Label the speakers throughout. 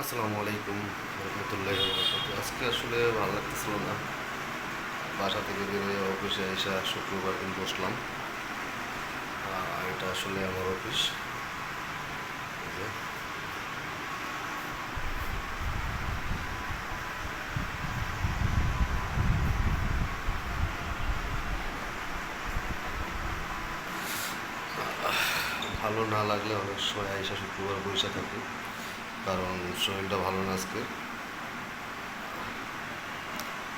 Speaker 1: আসসালামু আলাইকুম রহমতুল্লাহ বরকাতুহু। আজকে আসলে ভালো লাগতেছিল না, বাসা থেকে বেরিয়ে অফিসে এসে শুক্রবার দিন বসলাম। এটা আসলে আমার অফিস। এই যে, ভালো না লাগলে অনেক সময় আইসা শুক্রবার বসে থাকি, কারণ শরীরটা ভালো না আজকে।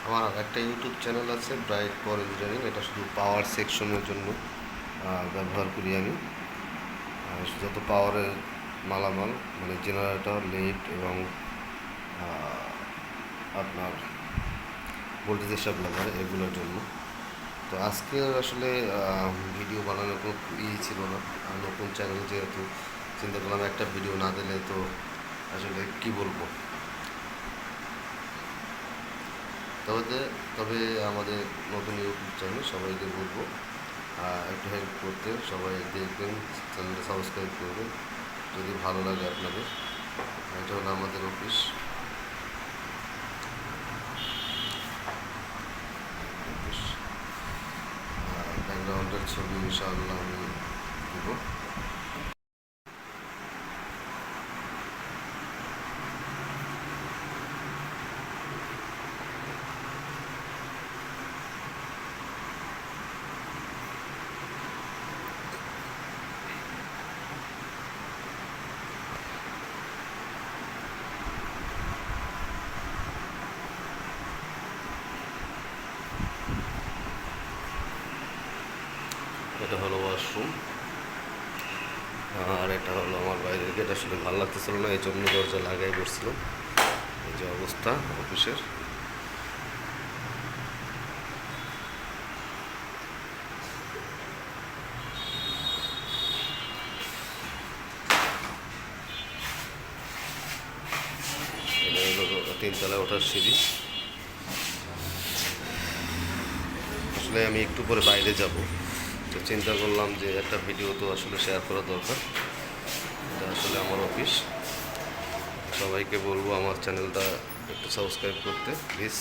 Speaker 1: আমার একটা ইউটিউব চ্যানেল আছে, ব্রাইট পাওয়ার ইঞ্জিনিয়ারিং। এটা শুধু পাওয়ার সেকশনের জন্য ব্যবহার করি আমি। যত পাওয়ারের মালামাল, মানে জেনারেটর, লিড এবং আপনার ভোল্টেজের সাপ্লাই এগুলোর জন্য। তো আজকে আসলে ভিডিও বানানোর কোনো ছিল না, আর নতুন চ্যানেল যেহেতু চিন্তা করলাম একটা ভিডিও না দিলে তো আসলে কি বলবো। তবে তবে আমাদের নতুন ইউটিউব চ্যানেল সবাইকে বলবো একটু হেল্প করতে, সবাই দেখবেন, চ্যানেলটা সাবস্ক্রাইব করবেন যদি ভালো লাগে আপনাদের। এটা হলো আমাদের অফিস। ব্যাকগ্রাউন্ডের ছবি ইনশাআল্লাহ আমি দেবো। এটা হলো ওয়াশরুম, আর এটা হলো আমার বাইরের গেট। আসলে ভালো লাগতেছিল না, এই জন্য দরজা লাগাই বসছিলাম। এই যে অবস্থা অফিসের। এটা হলো তিনতলায় ওঠার সিঁড়ি। আসলে আমি একটু পরে বাইরে যাব, তো চিন্তা করলাম যে একটা ভিডিও তো আসলে শেয়ার করা দরকার। এটা আসলে আমার অফিস। সবাইকে বলবো আমার চ্যানেলটা একটু সাবস্ক্রাইব করতে প্লিজ।